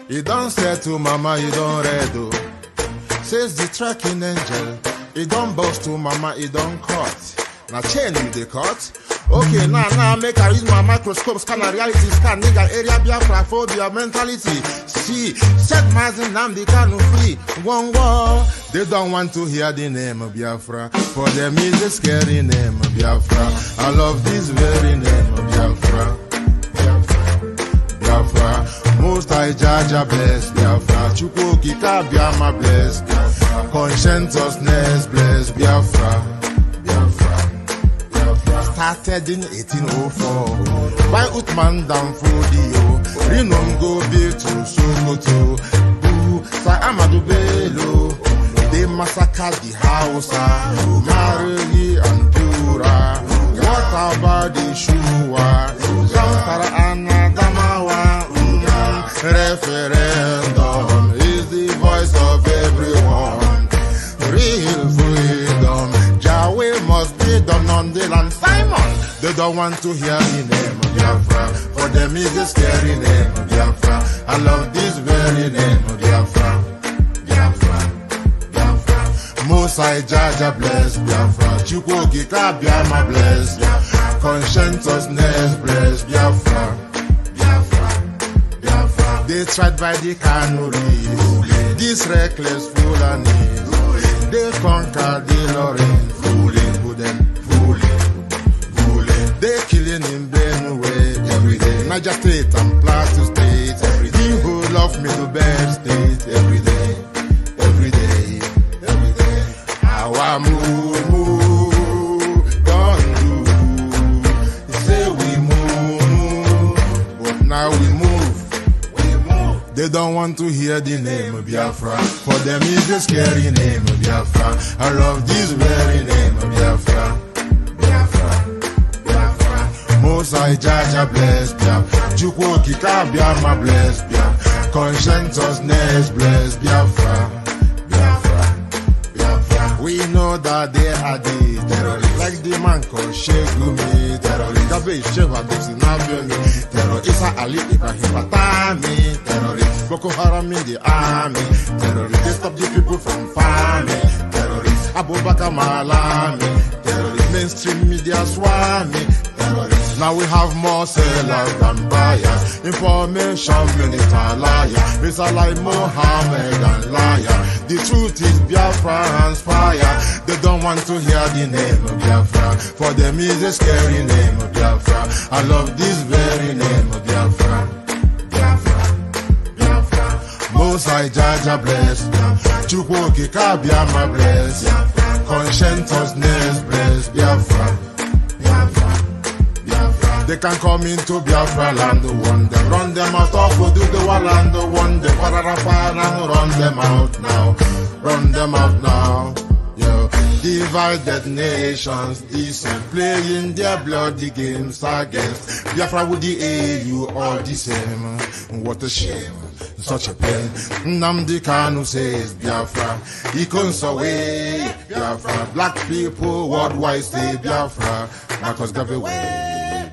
You don't say to mama, you don't read, oh. Says the tracking angel. You don't boast to mama, you don't cut. Now chain you the cut. Okay, now make I use my microscope, scan a reality, scan nigga area Biafra phobia mentality. See, set my name they can't free. One war, they don't want to hear the name of Biafra. For them is a scary name of Biafra. I love this very name of Biafra. Biafra, most I judge a bless Biafra. Chukwuki Biafra bless Biafra. Conscientiousness bless Biafra. Started in 1804 by Utman Danfodio. Rinom go be to Sokoto. Sa Amadou Bello. They massacred the Hausa, Marili and Pura. What about the Shua? Zamfara and Adamawa. Referendum is the voice of everyone. Real freedom, Yahweh must be done on the land. Simon, they don't want to hear the name of Biafra. For them is a scary name of Biafra. I love this very name of Biafra. Mosai Jaja bless Biafra. Chukwuki Biafra bless Biafra. Conscientiousness bless Biafra. They tried by the canoes, this reckless foolanis. They conquered the Lorraine, fooling. They killing in Benue every day. Niger State and Plateau State every day. The whole of Middle State every day. Our move, don't do. Say we move, but now we move. They don't want to hear the name of Biafra. For them is the scary name of Biafra. I love this very name of Biafra. Mosai Jaja bless Biafra. Chukwuki Biafra bless Biafra. Conscientiousness bless Biafra. We know that they are the terrorists, like the man called Sheikh Gumi, terrorist. Gabe Sheva Dixie terrorist. Isa Ali Ibrahim Batami, terrorist. Boko Haram in the army, terrorist. They stop the people from farming, terrorist. Abubakar Malami, terrorist. Mainstream media swami, terrorist. Now we have more sellers than buyers. Information minister liar. Mr. like Mohammed and liar. The truth is Biafran's fire. They don't want to hear the name of Biafra. For them is a scary name of Biafra. I love this very name of Biafra. Mosai Jaja bless. Chukwuki Biafra bless. Conscientiousness bless Biafra. They can come into Biafra land, run them out of the land, one day, and run them out now, yo. Divided nations, decent, playing their bloody games against Biafra with the AU, all the same. What a shame, such a pain. Nnamdi Kanu says Biafra, he comes away, Biafra. Black people worldwide say Biafra, Marcus gave away.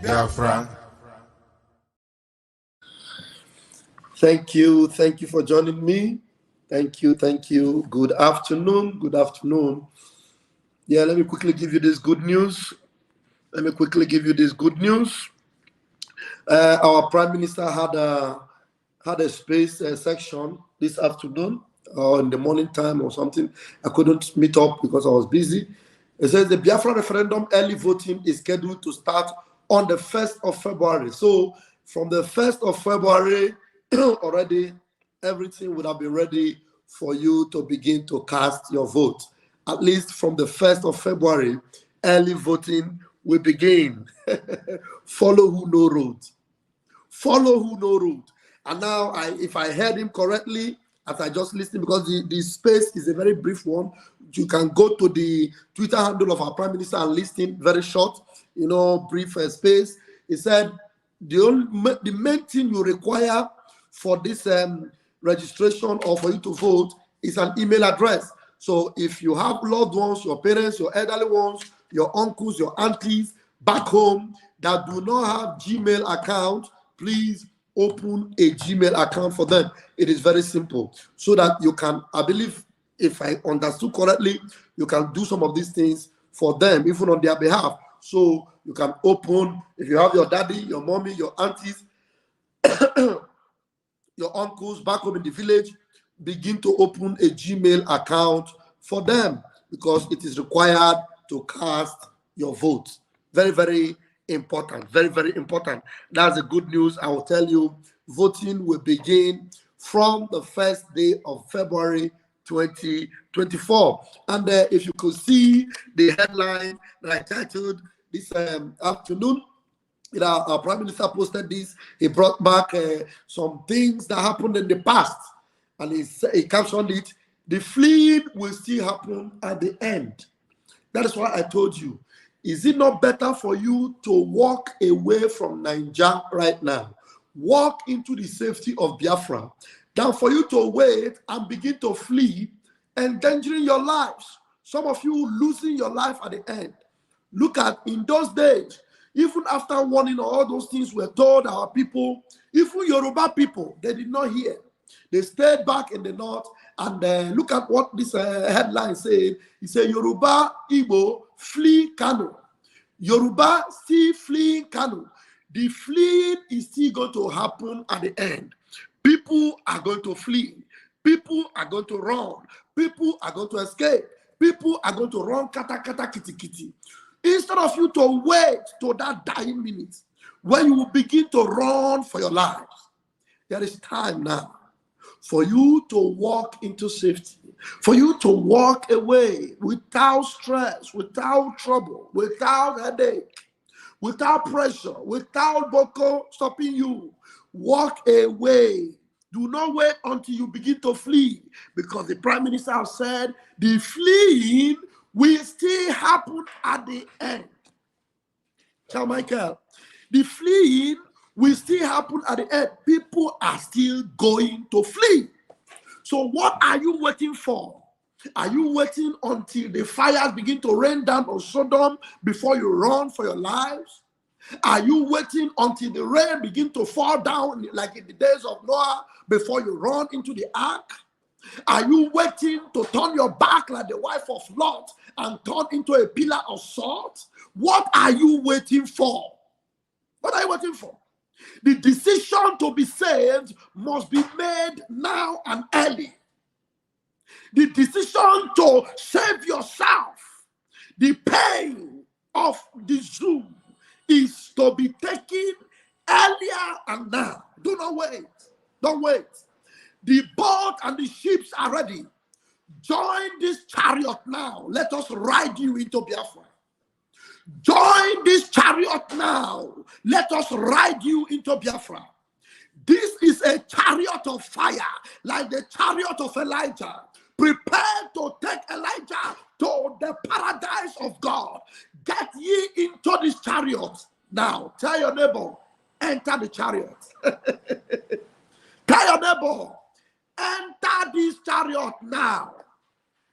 Biafra. Thank you for joining me. Thank you. Good afternoon. Yeah, let me quickly give you this good news. Our Prime Minister had a space section this afternoon or in the morning time or something. I couldn't meet up because I was busy. It says the Biafra referendum early voting is scheduled to start on the 1st of February. So from the 1st of February, already everything would have been ready for you to begin to cast your vote. At least from the 1st of February, early voting will begin. Follow who no road. And now, if I heard him correctly, as I just listened, because the space is a very brief one, you can go to the Twitter handle of our Prime Minister and listen, very short, brief space. He said, the main thing you require for this registration or for you to vote is an email address. So if you have loved ones, your parents, your elderly ones, your uncles, your aunties back home that do not have Gmail account, please open a Gmail account for them. It is very simple. So that you can, I believe, if I understood correctly, you can do some of these things for them, even on their behalf. So you can open, if you have your daddy, your mommy, your aunties, your uncles back home in the village, begin to open a Gmail account for them, because it is required to cast your vote. Very, very important. Very, very important. That's the good news. I will tell you, voting will begin from the first day of February 2024. And if you could see the headline that I titled this afternoon, our Prime Minister posted this. He brought back some things that happened in the past, and he captioned it, "The fleeing will still happen at the end." That is why I told you, is it not better for you to walk away from Nigeria right now, walk into the safety of Biafra, than for you to wait and begin to flee, endangering your lives? Some of you losing your life at the end. Look at, in those days, even after warning, all those things were told our people, even Yoruba people, they did not hear. They stayed back in the north. And look at what this headline said. It said, Yoruba, Igbo, flee Kano. Yoruba still fleeing Kano. The fleeing is still going to happen at the end. People are going to flee. People are going to run. People are going to escape. People are going to run kata kata kiti kiti. Instead of you to wait to that dying minute, when you will begin to run for your lives, there is time now for you to walk into safety, for you to walk away without stress, without trouble, without headache, without pressure, without Boko stopping you. Walk away. Do not wait until you begin to flee, because the Prime Minister said the fleeing will still happen at the end. Tell Michael, the fleeing will still happen at the end. People are still going to flee. So what are you waiting for? Are you waiting until the fires begin to rain down on Sodom before you run for your lives? Are you waiting until the rain begin to fall down like in the days of Noah before you run into the ark? Are you waiting to turn your back like the wife of Lot and turn into a pillar of salt? What are you waiting for? What are you waiting for? The decision to be saved must be made now and early. The decision to save yourself, the pain of the Zoom, is to be taken earlier and now. Do not wait. Don't wait. The boat and the ships are ready. Join this chariot now. Let us ride you into Biafra. Join this chariot now. Let us ride you into Biafra. This is a chariot of fire, like the chariot of Elijah. Prepare to take Elijah to the paradise of God. Get ye into this chariot now. Tell your neighbor, enter the chariot. Tell your neighbor, enter this chariot now.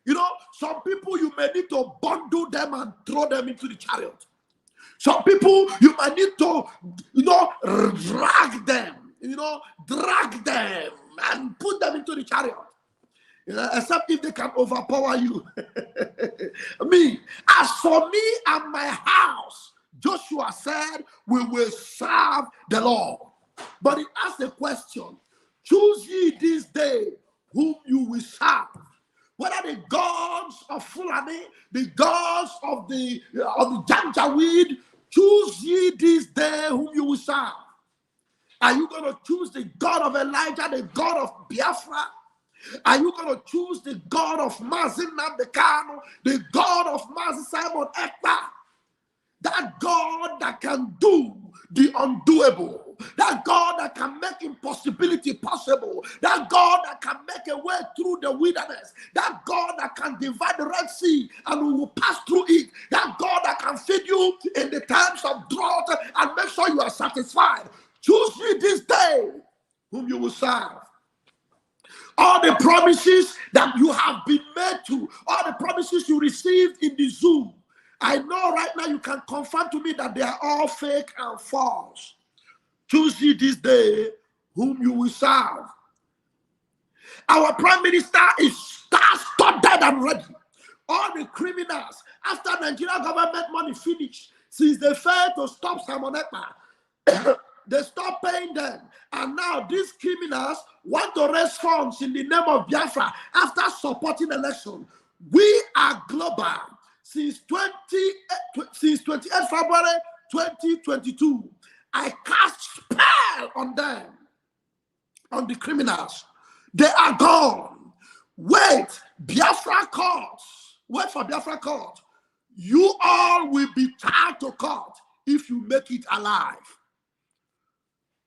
You know, some people you may need to bundle them and throw them into the chariot. Some people you might need to, drag them and put them into the chariot. Except if they can overpower you. As for me and my house, Joshua said, we will serve the Lord. But he asked a question: choose ye this day whom you will serve. Whether the gods of Fulani, the gods of the Janjaweed, choose ye this day whom you will serve. Are you going to choose the God of Elijah, the God of Biafra? Are you going to choose the God of Mazin Nabekano, the God of Mazin Simon Ekpa? That God that can do the undoable, that God that can make impossibility possible, that God that can make a way through the wilderness, that God that can divide the Red Sea and we will pass through it, that God that can feed you in the times of drought and make sure you are satisfied. Choose ye this day whom you will serve. All the promises that you have been made to, all the promises you received in the Zoom, I know right now you can confirm to me that they are all fake and false. Choose ye this day whom you will serve. Our Prime Minister is star-studded and ready. All the criminals, after Nigerian government money finished, since they failed to stop Simon Ekpa, they stopped paying them. And now these criminals want to raise funds in the name of Biafra after supporting election. We are global. Since 28 February 2022, I cast spell on them, on the criminals. They are gone. Wait, Biafra courts. Wait for Biafra court. You all will be tied to court if you make it alive.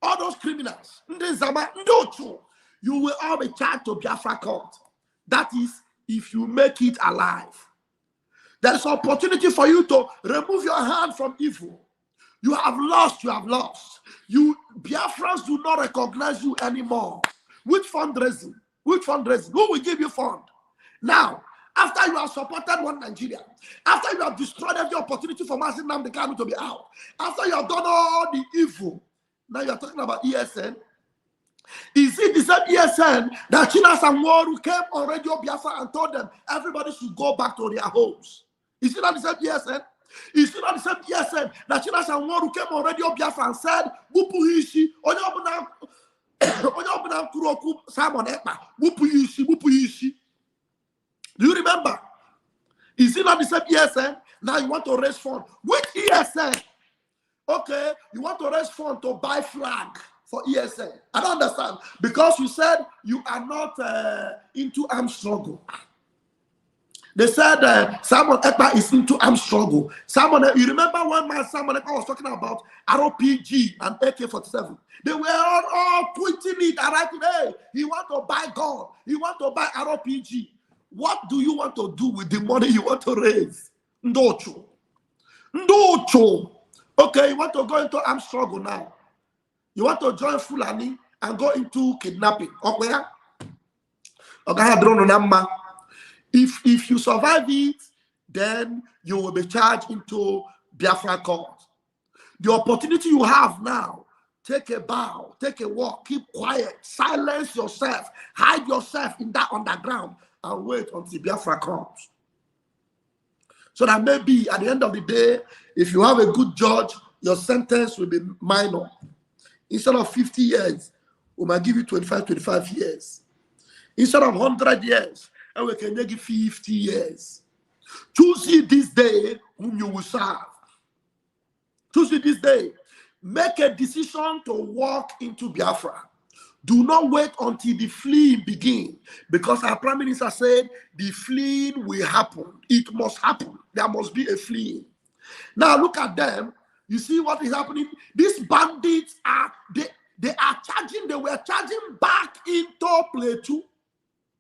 All those criminals, you will all be charged to Biafra court. That is, if you make it alive. There is opportunity for you to remove your hand from evil. You have lost, you have lost. Biafrans do not recognize you anymore. Which fundraising? Which fundraising? Who will give you fund? Now, after you have supported one Nigeria, after you have destroyed every opportunity for Masin Nnamdi Kanu to be out, after you have done all the evil, now you are talking about ESN. Is it the same ESN that China Sanworu came on Radio Biafra and told them everybody should go back to their homes? Is it not the same ESN? Is it not the same ESN that China Sanworu came on Radio Biafra and said, Bupu Hishi, Simon Ekpa, Bupu Hishi? Do you remember? Is it not the same ESN? Now you want to raise funds. Which ESN? Okay, you want to raise funds to buy flag for ESN. I don't understand. Because you said you are not into armed struggle. They said Simon Ekpa is into armed struggle. You remember when Simon Ekpa was talking about RPG and AK-47? They were all tweeting it and writing, hey, he want to buy gun. He want to buy RPG. What do you want to do with the money you want to raise? Ndocho. Okay, you want to go into armed struggle now. You want to join Fulani and go into kidnapping. Okay? If you survive it, then you will be charged into Biafra court. The opportunity you have now, take a bow, take a walk, keep quiet, silence yourself, hide yourself in that underground, and wait until Biafra comes. So that maybe at the end of the day, if you have a good judge, your sentence will be minor. Instead of 50 years, we might give you 25 years. Instead of 100 years, and we can give you 50 years. Choose ye this day whom you will serve. Choose ye this day. Make a decision to walk into Biafra. Do not wait until the fleeing begins, because our Prime Minister said the fleeing will happen. It must happen. There must be a fleeing. Now look at them. You see what is happening? These bandits they were charging back into Plateau.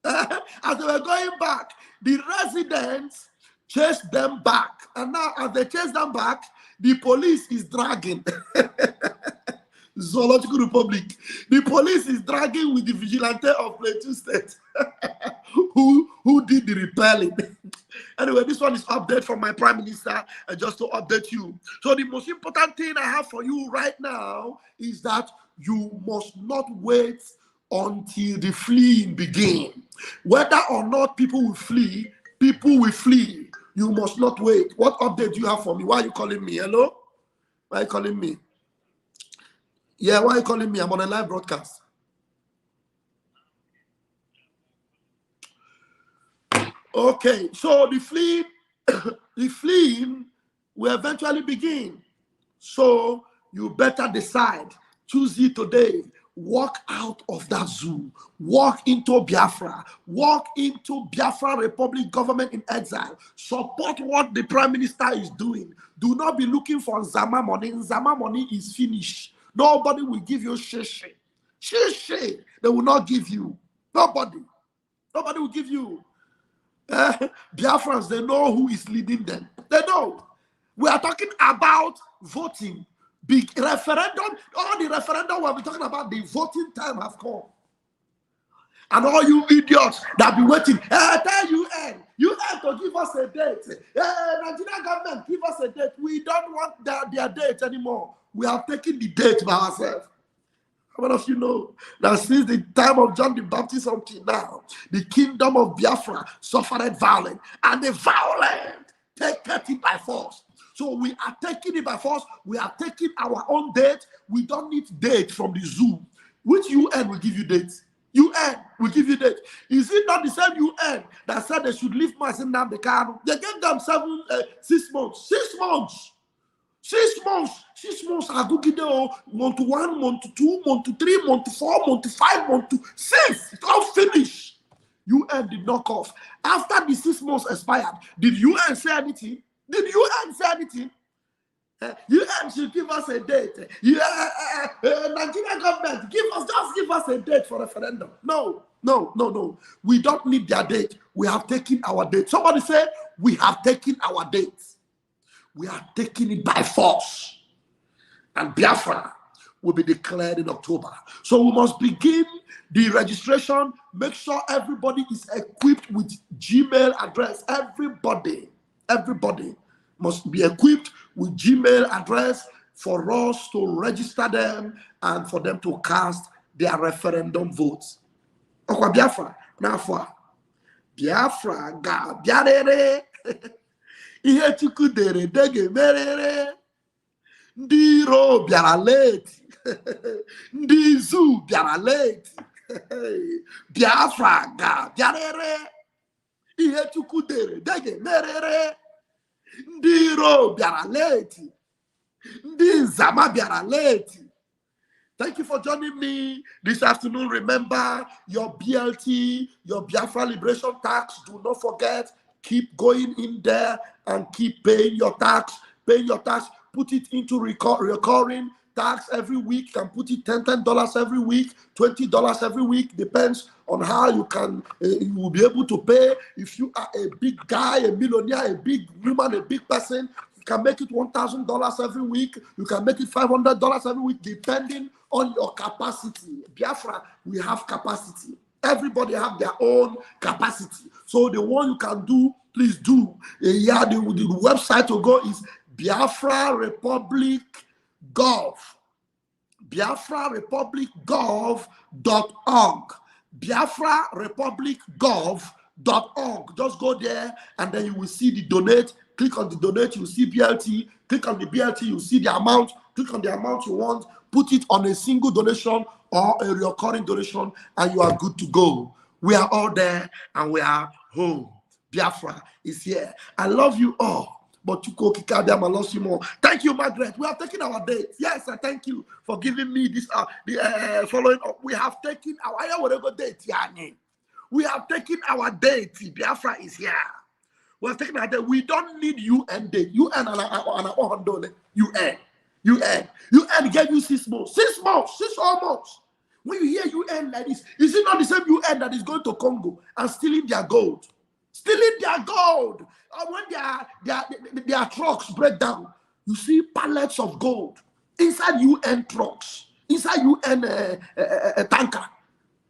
As they were going back, the residents chased them back. And now as they chase them back, the police is dragging. Zoological Republic. The police is dragging with the vigilante of Plateau State who did the repelling. Anyway, this one is update from my Prime Minister, and just to update you. So the most important thing I have for you right now is that you must not wait until the fleeing begins. Whether or not people will flee, people will flee. You must not wait. What update do you have for me? Why are you calling me? Hello? Why are you calling me? Yeah, why are you calling me? I'm on a live broadcast. Okay, so the fleeing will eventually begin. So you better decide. Choose it today. Walk out of that zoo. Walk into Biafra. Walk into Biafra Republic government in exile. Support what the Prime Minister is doing. Do not be looking for Zama money. Zama money is finished. Nobody will give you shishi. Shishi, they will not give you. Nobody will give you. Biafrans, they know who is leading them. They know. We are talking about voting. Big referendum. All the referendum we'll be talking about, the voting time have come. And all you idiots that be waiting, tell UN to give us a date. Nigerian government, give us a date. We don't want their date anymore. We have taken the date by ourselves. How many of you know that since the time of John the Baptist until now, the kingdom of Biafra suffered violence, and the violent take it by force. So we are taking it by force. We are taking our own date. We don't need date from the zoo. Which UN will give you dates? UN will give you date. Is it not the same UN that said they should leave Masin Namdekano? They gave them 6 months. 6 months. 6 months. 6 months. I go get month 1, month 2, month 3, month 4, month 5, month 6. It's all finished. UN did not cough. After the 6 months expired, did UN say anything? Did UN say anything? UN should give us a date. Nigerian government, just give us a date for referendum. No. We don't need their date. We have taken our date. Somebody say, we have taken our date. We are taking it by force. And Biafra will be declared in October. So we must begin the registration. Make sure everybody is equipped with Gmail address. Everybody must be equipped with Gmail address for us to register them and for them to cast their referendum votes. Okwa Biafra, n'afọ Biafra ga biarere ihe Chukwu dere dege merere ndị iro bịara late ndị izu bịara late Biafra ga biarere ihe Chukwu dere dege merere ndị iro bịara late ndị nzama bịara late. Thank you for joining me this afternoon. Remember your BLT, your Biafra Liberation Tax. Do not forget, keep going in there and keep paying your tax. Paying your tax, put it into recurring tax every week. You can put it $10 every week, $20 every week. Depends on how you can, you will be able to pay. If you are a big guy, a millionaire, a big woman, a big person, you can make it $1,000 every week. You can make it $500 every week, depending on your capacity. Biafra, we have capacity. Everybody have their own capacity. So the one you can do, please do. Yeah, the website to go is Biafra Republic Gov. Biafra Republic Gov.org. Biafra Republic Gov.org. Just go there and then you will see the donate. Click on the donate, you will see BLT. Click on the BLT, you will see the amount. Click on the amount you want. Put it on a single donation or a recurring donation, and you are good to go. We are all there and we are home. Biafra is here. I love you all. But you go I lost you more. Thank you, Margaret. We have taken our date. Yes, I thank you for giving me this following up. We have taken our date. We have taken our date. Biafra is here. We have taken our date. We don't need UN date. UN UN gave you 6 months. 6 months. 6 months. When you hear UN like this, is it not the same UN that is going to Congo and stealing their gold? Stealing their gold. When their trucks break down, you see pallets of gold inside UN trucks, inside UN tanker.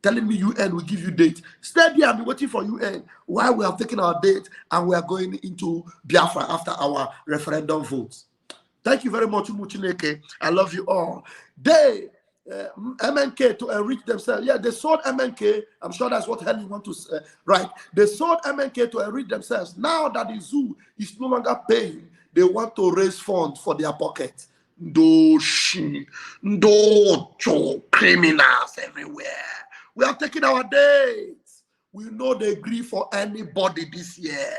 Telling me UN will give you date. Stay there and be waiting for UN while we have taken our date and we are going into Biafra after our referendum votes. Thank you very much, Umuchineke. I love you all. They MNK to enrich themselves. Yeah, they sold MNK. I'm sure that's what Helen want to write. They sold MNK to enrich themselves. Now that the zoo is no longer paying, they want to raise funds for their pocket. Those criminals everywhere. We are taking our dates. We know they agree for anybody this year.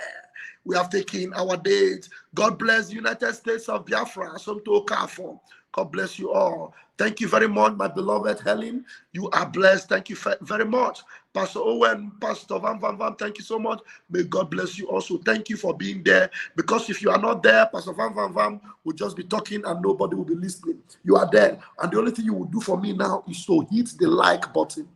We have taken our dates. God bless the United States of Biafra. God bless you all. Thank you very much, my beloved Helen. You are blessed. Thank you very much. Pastor Owen, Pastor Van, thank you so much. May God bless you also. Thank you for being there. Because if you are not there, Pastor Van will just be talking and nobody will be listening. You are there. And the only thing you will do for me now is to hit the like button.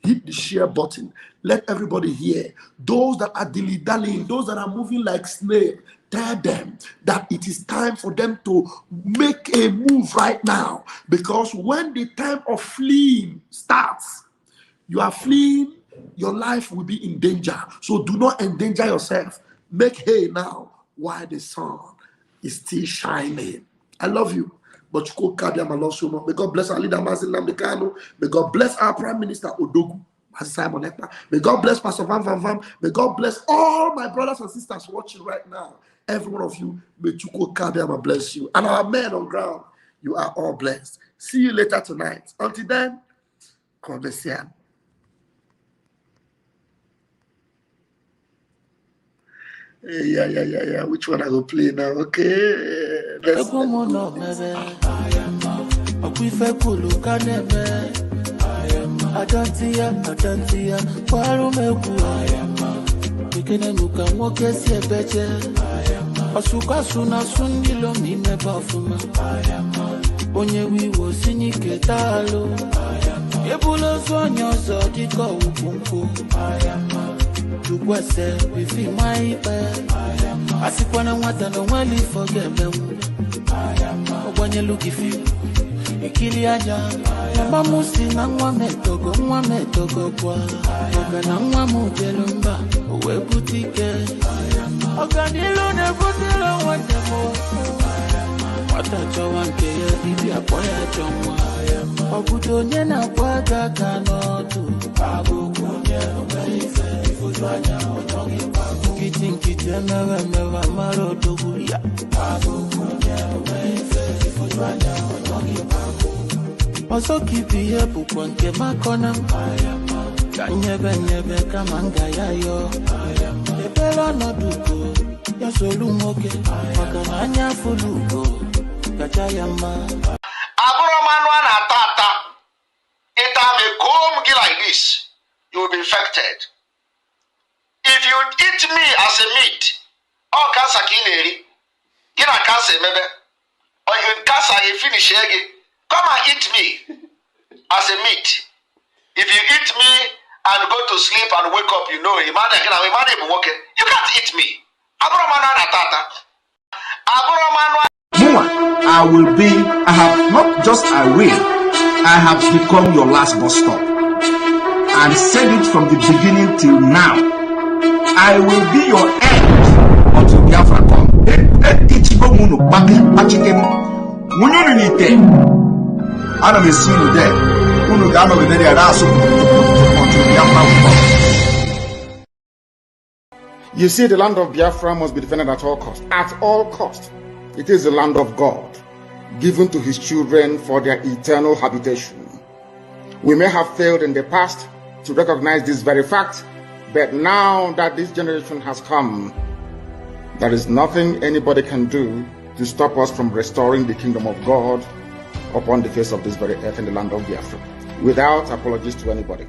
Hit the share button. Let everybody hear. Those that are dilly-dallying, those that are moving like snake, tell them that it is time for them to make a move right now. Because when the time of fleeing starts, you are fleeing, your life will be in danger. So do not endanger yourself. Make hay now while the sun is still shining. I love you. But Chuko Kabiama loves so much. May God bless our leader, Mazin Namdekano. May God bless our Prime Minister, Odogu. Simon Ekpa. May God bless Pastor Van Van Van. May God bless all my brothers and sisters watching right now. Every one of you, may Chuko Kabiama bless you. And our men on ground, you are all blessed. See you later tonight. Until then, Conversian. Yeah. Which one I go play now? Okay. Let's Adantia, Parumeku, Pikenuka, Mokesi, Beche, Asuka Suna Sundilo, Mine Bafuma, Onye we was Siniketalo, Ebula Sonya Zodika Upunku, Tukwese, we feel my bed. Asikwana Watano, Wally forget them. When you look if you. Ikiliaja, Mamusi na metogo kwa Oga na mujelumba, uwe butike Oganilo ne butilo watemo Watacho wanke ya bibi apoya chomwa Obudo nye na kwaga kanotu Agu kunye umeife Ifujwanya otongi pagu Kitinkiti mewa maro doguria Agu kunye umeife Ifujwanya otongi pagu Also keep here bukwanke makona Kanyebe kamanga yayo Ebela no duko Yasolumoke Makananya fuluko Kachayama Aburo manwana tata It may come like this you will be infected. If you eat me as a meat or cancer kineri Gina cancer maybe or you cancer you finish again. Come and eat me as a meat. If you eat me and go to sleep and wake up, you know, you can't eat me. I have become your last bus stop. And said it from the beginning till now. I will be your end until Biafra come. I don't see you there. You see, the land of Biafra must be defended at all cost. At all cost. It is the land of God, given to his children for their eternal habitation. We may have failed in the past to recognize this very fact, but now that this generation has come, there is nothing anybody can do to stop us from restoring the kingdom of God upon the face of this very earth in the land of Biafra, without apologies to anybody.